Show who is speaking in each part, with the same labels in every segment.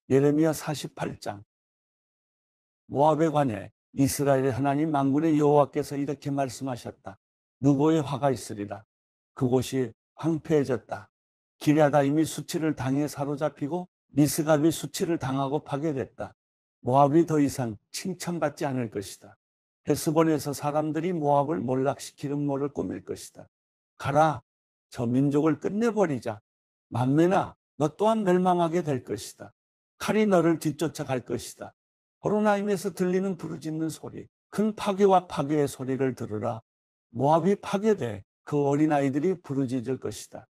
Speaker 1: 예레미야 48장. 모압에 관해 이스라엘의 하나님 만군의 여호와께서 이렇게 말씀하셨다. 누보에 화가 있으리라. 그곳이 황폐해졌다. 기럇아임이 수치를 당해 사로잡히고 미스갑이 수치를 당하고 파괴됐다. 모압이 더 이상 칭찬받지 않을 것이다. 헤스본에서 사람들이 모압을 몰락시키는 모를 꾸밀 것이다. 가라, 저 민족을 끝내버리자. 만면아, 너 또한 멸망하게 될 것이다. 칼이 너를 뒤쫓아갈 것이다. 호로나임에서 들리는 부르짖는 소리, 큰 파괴와 파괴의 소리를 들으라. 모압이 파괴돼 그 어린아이들이 부르짖을 것이다.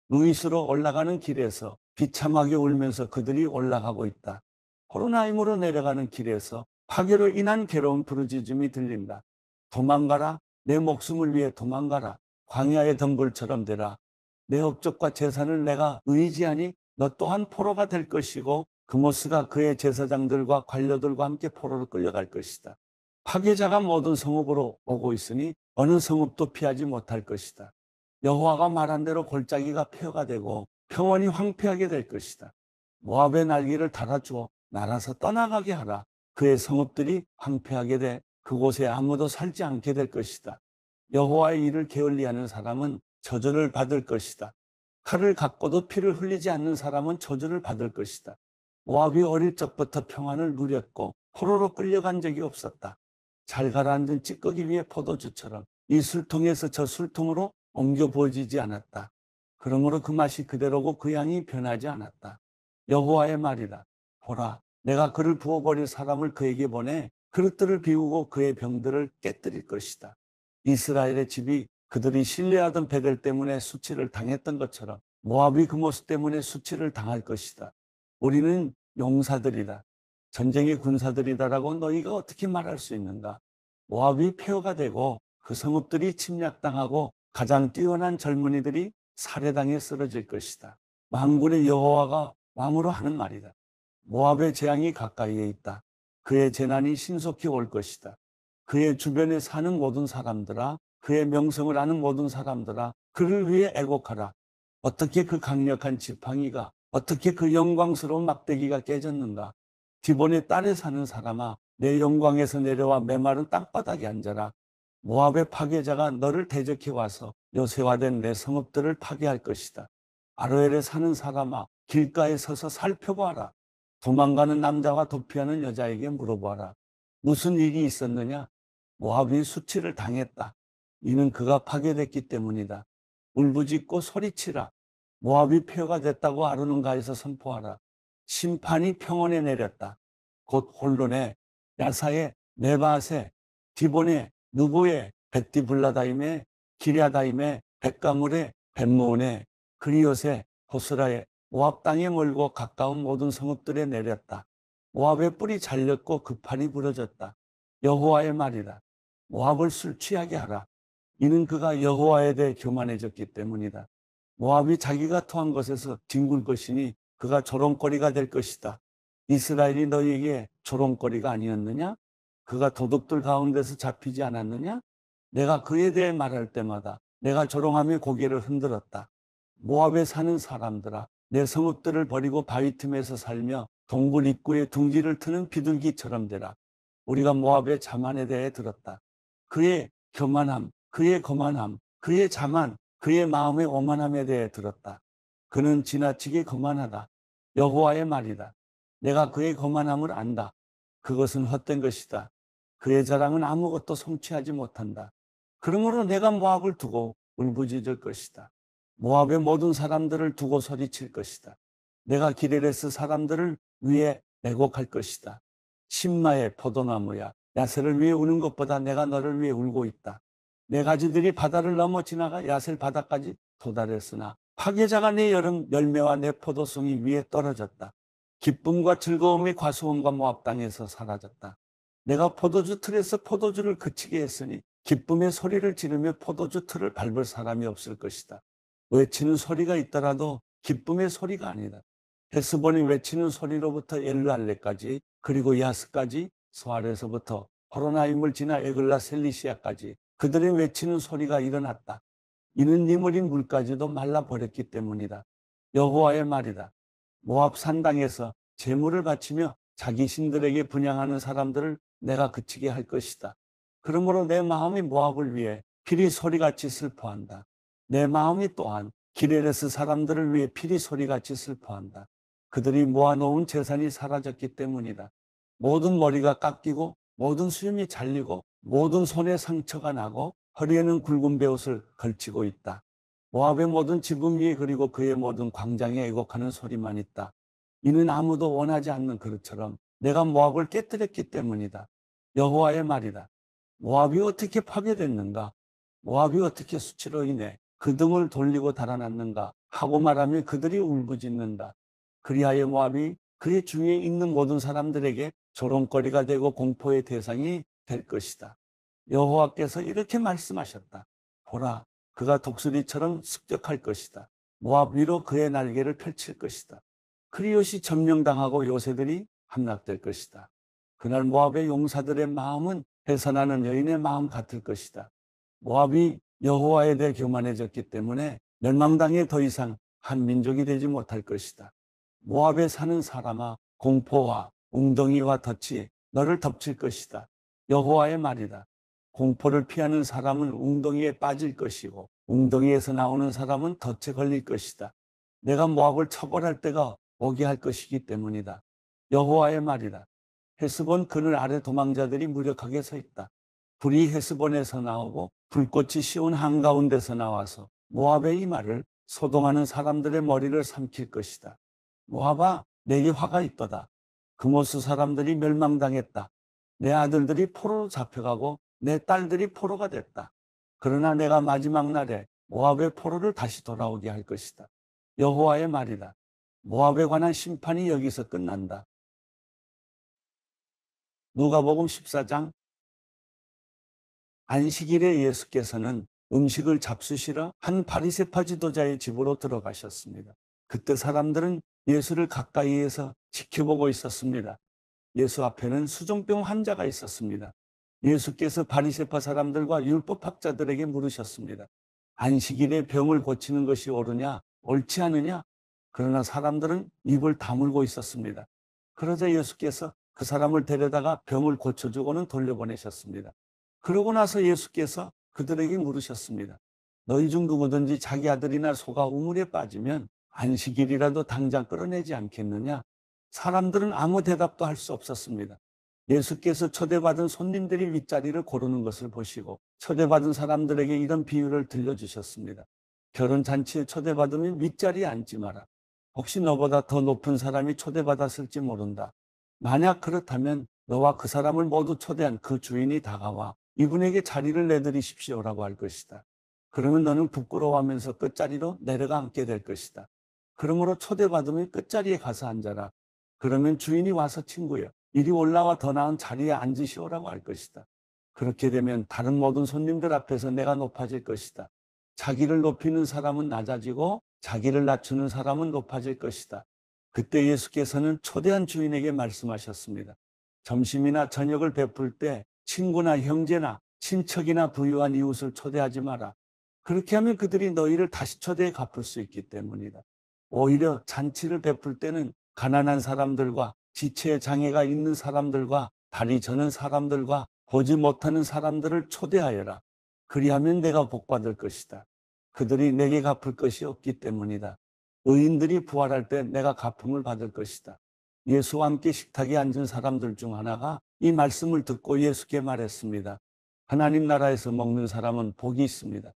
Speaker 1: 루이스로 올라가는 길에서 비참하게 울면서 그들이 올라가고 있다. 호로나임으로 내려가는 길에서 파괴로 인한 괴로운 부르짖음이 들린다. 도망가라. 내 목숨을 위해 도망가라. 광야의 덤불처럼 되라. 내 업적과 재산을 내가 의지하니 너 또한 포로가 될 것이고 그모스가 그의 제사장들과 관료들과 함께 포로로 끌려갈 것이다. 파괴자가 모든 성읍으로 오고 있으니 어느 성읍도 피하지 못할 것이다. 여호와가 말한 대로 골짜기가 폐허가 되고 평원이 황폐하게 될 것이다. 모압의 날개를 달아주어 날아서 떠나가게 하라. 그의 성읍들이 황폐하게 돼 그곳에 아무도 살지 않게 될 것이다. 여호와의 일을 게을리하는 사람은 저주를 받을 것이다. 칼을 갖고도 피를 흘리지 않는 사람은 저주를 받을 것이다. 모압이 어릴 적부터 평안을 누렸고 포로로 끌려간 적이 없었다. 잘 가라앉은 찌꺼기 위에 포도주처럼 이 술통에서 저 술통으로 옮겨 부어지지 않았다. 그러므로 그 맛이 그대로고 그 양이 변하지 않았다. 여호와의 말이다. 보라, 내가 그를 부어버릴 사람을 그에게 보내 그릇들을 비우고 그의 병들을 깨뜨릴 것이다. 이스라엘의 집이 그들이 신뢰하던 베델 때문에 수치를 당했던 것처럼 모압이 그 모습 때문에 수치를 당할 것이다. 우리는 용사들이다. 전쟁의 군사들이다라고 너희가 어떻게 말할 수 있는가? 모압이 폐허가 되고 그 성읍들이 침략당하고 가장 뛰어난 젊은이들이 살해당해 쓰러질 것이다. 만군의 여호와가 왕으로 하는 말이다. 모압의 재앙이 가까이에 있다. 그의 재난이 신속히 올 것이다. 그의 주변에 사는 모든 사람들아, 그의 명성을 아는 모든 사람들아, 그를 위해 애곡하라. 어떻게 그 강력한 지팡이가, 어떻게 그 영광스러운 막대기가 깨졌는가? 디본의 딸에 사는 사람아, 내 영광에서 내려와 메마른 땅바닥에 앉아라. 모압의 파괴자가 너를 대적해 와서 요새화된 내 성읍들을 파괴할 것이다. 아로엘에 사는 사람아, 길가에 서서 살펴보아라. 도망가는 남자와 도피하는 여자에게 물어보아라. 무슨 일이 있었느냐? 모압이 수치를 당했다. 이는 그가 파괴됐기 때문이다. 울부짖고 소리치라. 모압이 폐허가 됐다고 아르논가에서 선포하라. 심판이 평원에 내렸다. 곧 홀론에, 야사에, 네바세, 디본에, 누보에, 벳디블라다임에, 기랴다임에, 벳가물에, 벳모온에, 그리옷에, 호스라에, 모압 땅에 멀고 가까운 모든 성읍들에 내렸다. 모압의 뿔이 잘렸고 그 팔이 부러졌다. 여호와의 말이다. 모압을 술 취하게 하라. 이는 그가 여호와에 대해 교만해졌기 때문이다. 모압이 자기가 토한 것에서 뒹굴 것이니 그가 조롱거리가 될 것이다. 이스라엘이 너희에게 조롱거리가 아니었느냐? 그가 도둑들 가운데서 잡히지 않았느냐? 내가 그에 대해 말할 때마다 내가 조롱하며 고개를 흔들었다. 모압에 사는 사람들아, 내 성읍들을 버리고 바위 틈에서 살며 동굴 입구에 둥지를 트는 비둘기처럼 되라. 우리가 모압의 자만에 대해 들었다. 그의 교만함, 그의 거만함, 그의 자만, 그의 마음의 오만함에 대해 들었다. 그는 지나치게 거만하다. 여호와의 말이다. 내가 그의 거만함을 안다. 그것은 헛된 것이다. 그의 자랑은 아무것도 성취하지 못한다. 그러므로 내가 모압을 두고 울부짖을 것이다. 모압의 모든 사람들을 두고 소리칠 것이다. 내가 기레레스 사람들을 위해 애곡할 것이다. 신마의 포도나무야, 야셀을 위해 우는 것보다 내가 너를 위해 울고 있다. 내 가지들이 바다를 넘어 지나가 야셀 바다까지 도달했으나 파괴자가 내 여름 열매와 내 포도송이 위에 떨어졌다. 기쁨과 즐거움이 과수원과 모압 땅에서 사라졌다. 내가 포도주 틀에서 포도주를 그치게 했으니 기쁨의 소리를 지르며 포도주 틀을 밟을 사람이 없을 것이다. 외치는 소리가 있더라도 기쁨의 소리가 아니다. 헤스본이 외치는 소리로부터 엘르알레까지, 그리고 야스까지, 소알에서부터 호로나임을 지나 에글라 셀리시아까지 그들의 외치는 소리가 일어났다. 이는 니물인 물까지도 말라버렸기 때문이다. 여호와의 말이다. 모압 산당에서 재물을 바치며 자기 신들에게 분향하는 사람들을 내가 그치게 할 것이다. 그러므로 내 마음이 모압을 위해 피리 소리같이 슬퍼한다. 내 마음이 또한 기레레스 사람들을 위해 피리 소리같이 슬퍼한다. 그들이 모아놓은 재산이 사라졌기 때문이다. 모든 머리가 깎이고 모든 수염이 잘리고 모든 손에 상처가 나고 허리에는 굵은 베옷을 걸치고 있다. 모압의 모든 지붕 위에 그리고 그의 모든 광장에 애곡하는 소리만 있다. 이는 아무도 원하지 않는 그릇처럼 내가 모압을 깨뜨렸기 때문이다. 여호와의 말이다. 모압이 어떻게 파괴됐는가? 모압이 어떻게 수치로 인해 그 등을 돌리고 달아났는가? 하고 말하며 그들이 울부짖는다. 그리하여 모압이 그의 주위에 있는 모든 사람들에게 조롱거리가 되고 공포의 대상이 될 것이다. 여호와께서 이렇게 말씀하셨다. 보라, 그가 독수리처럼 습격할 것이다. 모압 위로 그의 날개를 펼칠 것이다. 크리옷이 점령당하고 요새들이 함락될 것이다. 그날 모압의 용사들의 마음은 해산하는 여인의 마음 같을 것이다. 모압이 여호와에 대해 교만해졌기 때문에 멸망당해 더 이상 한 민족이 되지 못할 것이다. 모압에 사는 사람아, 공포와 웅덩이와 덫이 너를 덮칠 것이다. 여호와의 말이다. 공포를 피하는 사람은 웅덩이에 빠질 것이고 웅덩이에서 나오는 사람은 덫에 걸릴 것이다. 내가 모압을 처벌할 때가 오게 할 것이기 때문이다. 여호와의 말이다. 헤스본 그늘 아래 도망자들이 무력하게 서 있다. 불이 헤스본에서 나오고 불꽃이 시온 한가운데서 나와서 모압의 이마를 소동하는 사람들의 머리를 삼킬 것이다. 모압아, 내게 화가 있도다. 그모스 사람들이 멸망당했다. 내 아들들이 포로로 잡혀가고 내 딸들이 포로가 됐다. 그러나 내가 마지막 날에 모압의 포로를 다시 돌아오게 할 것이다. 여호와의 말이다. 모압에 관한 심판이 여기서 끝난다. 누가복음 14장. 안식일에 예수께서는 음식을 잡수시러 한 바리새파 지도자의 집으로 들어가셨습니다. 그때 사람들은 예수를 가까이에서 지켜보고 있었습니다. 예수 앞에는 수종병 환자가 있었습니다. 예수께서 바리새파 사람들과 율법학자들에게 물으셨습니다. 안식일에 병을 고치는 것이 옳으냐, 옳지 않으냐? 그러나 사람들은 입을 다물고 있었습니다. 그러자 예수께서 그 사람을 데려다가 병을 고쳐주고는 돌려보내셨습니다. 그러고 나서 예수께서 그들에게 물으셨습니다. 너희 중 누구든지 자기 아들이나 소가 우물에 빠지면 안식일이라도 당장 끌어내지 않겠느냐? 사람들은 아무 대답도 할 수 없었습니다. 예수께서 초대받은 손님들이 윗자리를 고르는 것을 보시고 초대받은 사람들에게 이런 비유를 들려주셨습니다. 결혼잔치에 초대받으면 윗자리에 앉지 마라. 혹시 너보다 더 높은 사람이 초대받았을지 모른다. 만약 그렇다면 너와 그 사람을 모두 초대한 그 주인이 다가와 이분에게 자리를 내드리십시오라고 할 것이다. 그러면 너는 부끄러워하면서 끝자리로 내려가 앉게 될 것이다. 그러므로 초대받으면 끝자리에 가서 앉아라. 그러면 주인이 와서 친구여, 이리 올라와 더 나은 자리에 앉으시오라고 할 것이다. 그렇게 되면 다른 모든 손님들 앞에서 내가 높아질 것이다. 자기를 높이는 사람은 낮아지고 자기를 낮추는 사람은 높아질 것이다. 그때 예수께서는 초대한 주인에게 말씀하셨습니다. 점심이나 저녁을 베풀 때 친구나 형제나 친척이나 부유한 이웃을 초대하지 마라. 그렇게 하면 그들이 너희를 다시 초대해 갚을 수 있기 때문이다. 오히려 잔치를 베풀 때는 가난한 사람들과 지체에 장애가 있는 사람들과 다리 저는 사람들과 보지 못하는 사람들을 초대하여라. 그리하면 내가 복받을 것이다. 그들이 내게 갚을 것이 없기 때문이다. 의인들이 부활할 때 내가 갚음을 받을 것이다. 예수와 함께 식탁에 앉은 사람들 중 하나가 이 말씀을 듣고 예수께 말했습니다. 하나님 나라에서 먹는 사람은 복이 있습니다.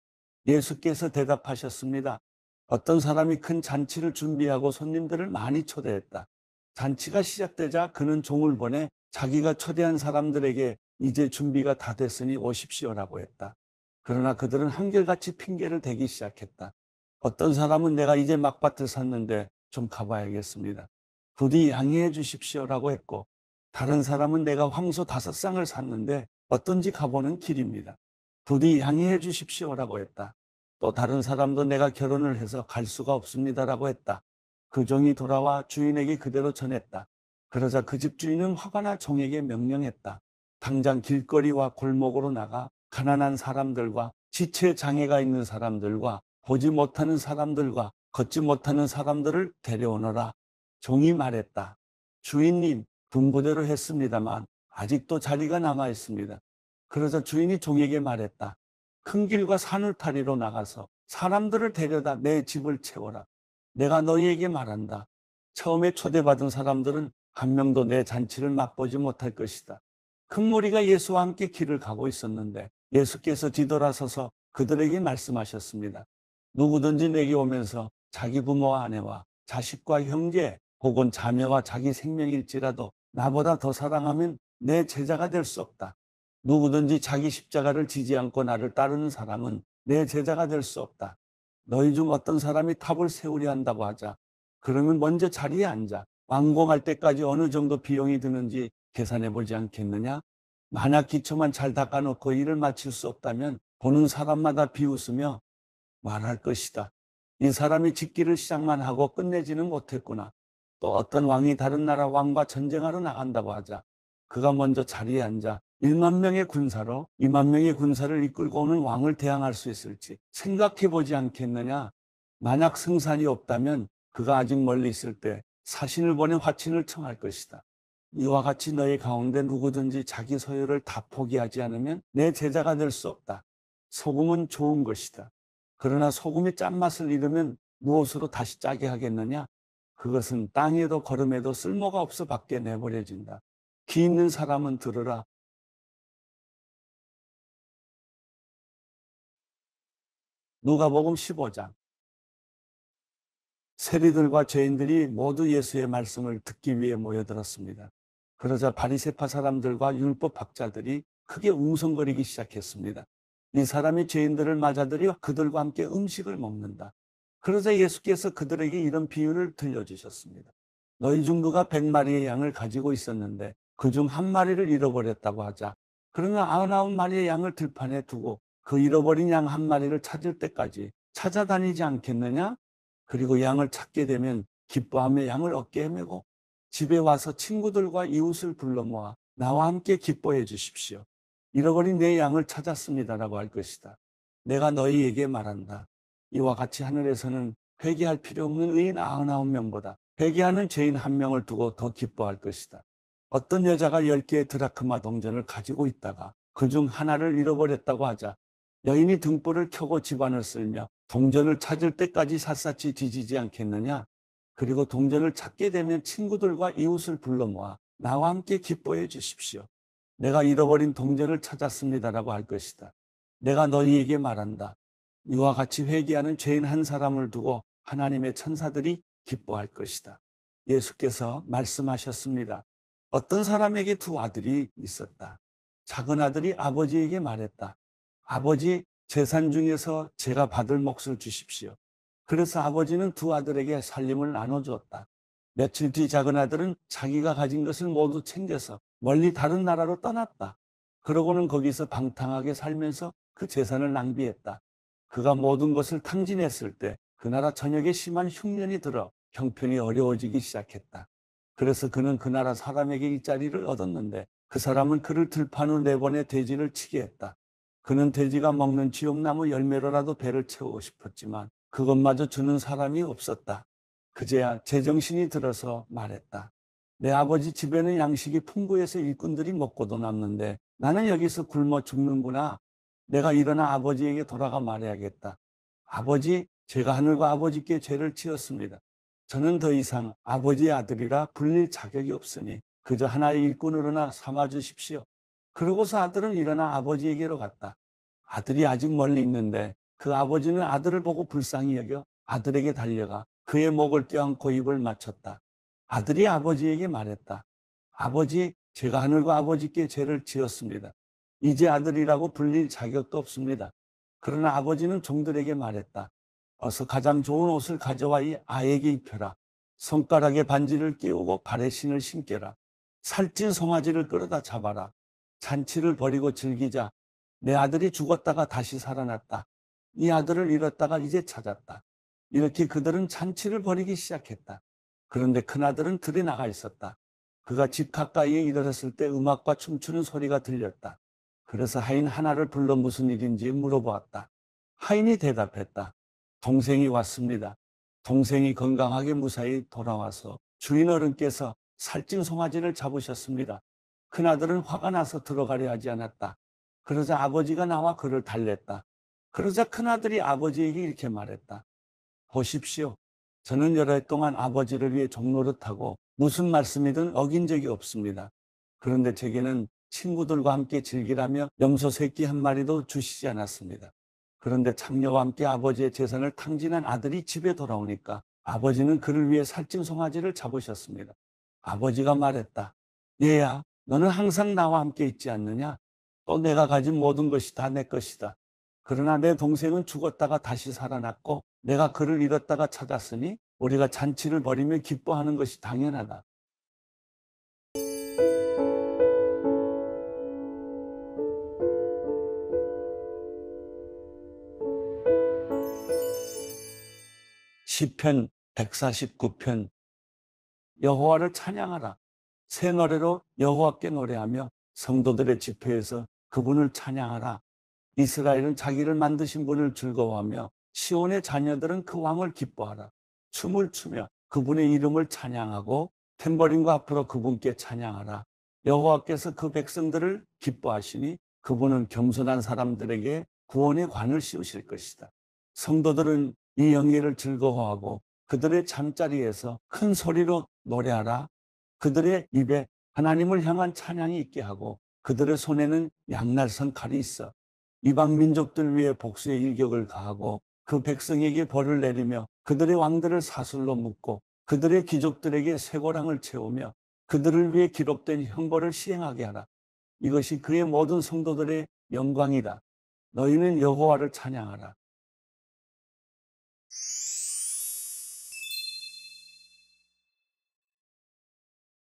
Speaker 1: 예수께서 대답하셨습니다. 어떤 사람이 큰 잔치를 준비하고 손님들을 많이 초대했다. 잔치가 시작되자 그는 종을 보내 자기가 초대한 사람들에게 이제 준비가 다 됐으니 오십시오라고 했다. 그러나 그들은 한결같이 핑계를 대기 시작했다. 어떤 사람은 내가 이제 막밭을 샀는데 좀 가봐야겠습니다. 부디 양해해 주십시오라고 했고, 다른 사람은 내가 황소 5쌍을 샀는데 어떤지 가보는 길입니다. 부디 양해해 주십시오라고 했다. 또 다른 사람도 내가 결혼을 해서 갈 수가 없습니다라고 했다. 그 종이 돌아와 주인에게 그대로 전했다. 그러자 그 집 주인은 화가 나 종에게 명령했다. 당장 길거리와 골목으로 나가 가난한 사람들과 지체 장애가 있는 사람들과 보지 못하는 사람들과 걷지 못하는 사람들을 데려오너라. 종이 말했다. 주인님, 분부대로 했습니다만 아직도 자리가 남아 있습니다. 그러자 주인이 종에게 말했다. 큰 길과 산울타리로 나가서 사람들을 데려다 내 집을 채워라. 내가 너희에게 말한다. 처음에 초대받은 사람들은 한 명도 내 잔치를 맛보지 못할 것이다. 큰 무리가 예수와 함께 길을 가고 있었는데 예수께서 뒤돌아서서 그들에게 말씀하셨습니다. 누구든지 내게 오면서 자기 부모와 아내와 자식과 형제 혹은 자매와 자기 생명일지라도 나보다 더 사랑하면 내 제자가 될 수 없다. 누구든지 자기 십자가를 지지 않고 나를 따르는 사람은 내 제자가 될 수 없다. 너희 중 어떤 사람이 탑을 세우려 한다고 하자. 그러면 먼저 자리에 앉아 완공할 때까지 어느 정도 비용이 드는지 계산해 보지 않겠느냐? 만약 기초만 잘 닦아놓고 일을 마칠 수 없다면 보는 사람마다 비웃으며 말할 것이다. 이 사람이 짓기를 시작만 하고 끝내지는 못했구나. 또 어떤 왕이 다른 나라 왕과 전쟁하러 나간다고 하자. 그가 먼저 자리에 앉아 1만 명의 군사로 2만 명의 군사를 이끌고 오는 왕을 대항할 수 있을지 생각해 보지 않겠느냐. 만약 승산이 없다면 그가 아직 멀리 있을 때 사신을 보내 화친을 청할 것이다. 이와 같이 너희 가운데 누구든지 자기 소유를 다 포기하지 않으면 내 제자가 될 수 없다. 소금은 좋은 것이다. 그러나 소금이 짠맛을 잃으면 무엇으로 다시 짜게 하겠느냐? 그것은 땅에도 거름에도 쓸모가 없어 밖에 내버려진다. 귀 있는 사람은 들으라. 누가복음 15장. 세리들과 죄인들이 모두 예수의 말씀을 듣기 위해 모여들었습니다. 그러자 바리새파 사람들과 율법 학자들이 크게 웅성거리기 시작했습니다. 이 사람이 죄인들을 맞아들여 그들과 함께 음식을 먹는다. 그러자 예수께서 그들에게 이런 비유를 들려주셨습니다. 너희 중 누가 100마리의 양을 가지고 있었는데 그중 한 마리를 잃어버렸다고 하자. 그러면 99마리의 양을 들판에 두고 그 잃어버린 양 한 마리를 찾을 때까지 찾아다니지 않겠느냐? 그리고 양을 찾게 되면 기뻐하며 양을 어깨에 메고 집에 와서 친구들과 이웃을 불러 모아 나와 함께 기뻐해 주십시오. 잃어버린 내 양을 찾았습니다라고 할 것이다. 내가 너희에게 말한다. 이와 같이 하늘에서는 회개할 필요 없는 의인 99명보다 회개하는 죄인 1명을 두고 더 기뻐할 것이다. 어떤 여자가 10개의 드라크마 동전을 가지고 있다가 그중 하나를 잃어버렸다고 하자. 여인이 등불을 켜고 집안을 쓸며 동전을 찾을 때까지 샅샅이 뒤지지 않겠느냐? 그리고 동전을 찾게 되면 친구들과 이웃을 불러 모아 나와 함께 기뻐해 주십시오. 내가 잃어버린 동전을 찾았습니다라고 할 것이다. 내가 너희에게 말한다. 이와 같이 회개하는 죄인 한 사람을 두고 하나님의 천사들이 기뻐할 것이다. 예수께서 말씀하셨습니다. 어떤 사람에게 두 아들이 있었다. 작은 아들이 아버지에게 말했다. 아버지, 재산 중에서 제가 받을 몫을 주십시오. 그래서 아버지는 두 아들에게 살림을 나눠주었다. 며칠 뒤 작은 아들은 자기가 가진 것을 모두 챙겨서 멀리 다른 나라로 떠났다. 그러고는 거기서 방탕하게 살면서 그 재산을 낭비했다. 그가 모든 것을 탕진했을 때 그 나라 전역에 심한 흉년이 들어 형편이 어려워지기 시작했다. 그래서 그는 그 나라 사람에게 일자리를 얻었는데 그 사람은 그를 들판 후 4번의 돼지를 치게 했다. 그는 돼지가 먹는 지옥나무 열매로라도 배를 채우고 싶었지만 그것마저 주는 사람이 없었다. 그제야 제정신이 들어서 말했다. 내 아버지 집에는 양식이 풍부해서 일꾼들이 먹고도 남는데 나는 여기서 굶어 죽는구나. 내가 일어나 아버지에게 돌아가 말해야겠다. 아버지, 제가 하늘과 아버지께 죄를 지었습니다. 저는 더 이상 아버지의 아들이라 불릴 자격이 없으니 그저 하나의 일꾼으로나 삼아 주십시오. 그러고서 아들은 일어나 아버지에게로 갔다. 아들이 아직 멀리 있는데 그 아버지는 아들을 보고 불쌍히 여겨 아들에게 달려가 그의 목을 껴안고 입을 맞췄다. 아들이 아버지에게 말했다. 아버지, 제가 하늘과 아버지께 죄를 지었습니다. 이제 아들이라고 불릴 자격도 없습니다. 그러나 아버지는 종들에게 말했다. 어서 가장 좋은 옷을 가져와 이 아이에게 입혀라. 손가락에 반지를 끼우고 발에 신을 신겨라. 살찐 송아지를 끌어다 잡아라. 잔치를 벌이고 즐기자. 내 아들이 죽었다가 다시 살아났다. 이 아들을 잃었다가 이제 찾았다. 이렇게 그들은 잔치를 벌이기 시작했다. 그런데 큰아들은 들에 나가 있었다. 그가 집 가까이에 이르렀을 때 음악과 춤추는 소리가 들렸다. 그래서 하인 하나를 불러 무슨 일인지 물어보았다. 하인이 대답했다. 동생이 왔습니다. 동생이 건강하게 무사히 돌아와서 주인 어른께서 살찐 송아지를 잡으셨습니다. 큰아들은 화가 나서 들어가려 하지 않았다. 그러자 아버지가 나와 그를 달랬다. 그러자 큰아들이 아버지에게 이렇게 말했다. 보십시오. 저는 여러 해 동안 아버지를 위해 종노릇하고 무슨 말씀이든 어긴 적이 없습니다. 그런데 제게는 친구들과 함께 즐기라며 염소 새끼 한 마리도 주시지 않았습니다. 그런데 장녀와 함께 아버지의 재산을 탕진한 아들이 집에 돌아오니까 아버지는 그를 위해 살찐 송아지를 잡으셨습니다. 아버지가 말했다. 얘야, 너는 항상 나와 함께 있지 않느냐? 또 내가 가진 모든 것이 다 내 것이다. 그러나 내 동생은 죽었다가 다시 살아났고 내가 그를 잃었다가 찾았으니 우리가 잔치를 벌이며 기뻐하는 것이 당연하다. 시편 149편. 여호와를 찬양하라. 새 노래로 여호와께 노래하며 성도들의 집회에서 그분을 찬양하라. 이스라엘은 자기를 만드신 분을 즐거워하며 시온의 자녀들은 그 왕을 기뻐하라. 춤을 추며 그분의 이름을 찬양하고 탬버린과 앞으로 그분께 찬양하라. 여호와께서 그 백성들을 기뻐하시니 그분은 겸손한 사람들에게 구원의 관을 씌우실 것이다. 성도들은 이 영예를 즐거워하고 그들의 잠자리에서 큰 소리로 노래하라. 그들의 입에 하나님을 향한 찬양이 있게 하고 그들의 손에는 양날선 칼이 있어 이방 민족들 위해 복수의 일격을 가하고 그 백성에게 벌을 내리며 그들의 왕들을 사슬로 묶고 그들의 귀족들에게 쇠고랑을 채우며 그들을 위해 기록된 형벌을 시행하게 하라. 이것이 그의 모든 성도들의 영광이다. 너희는 여호와를 찬양하라.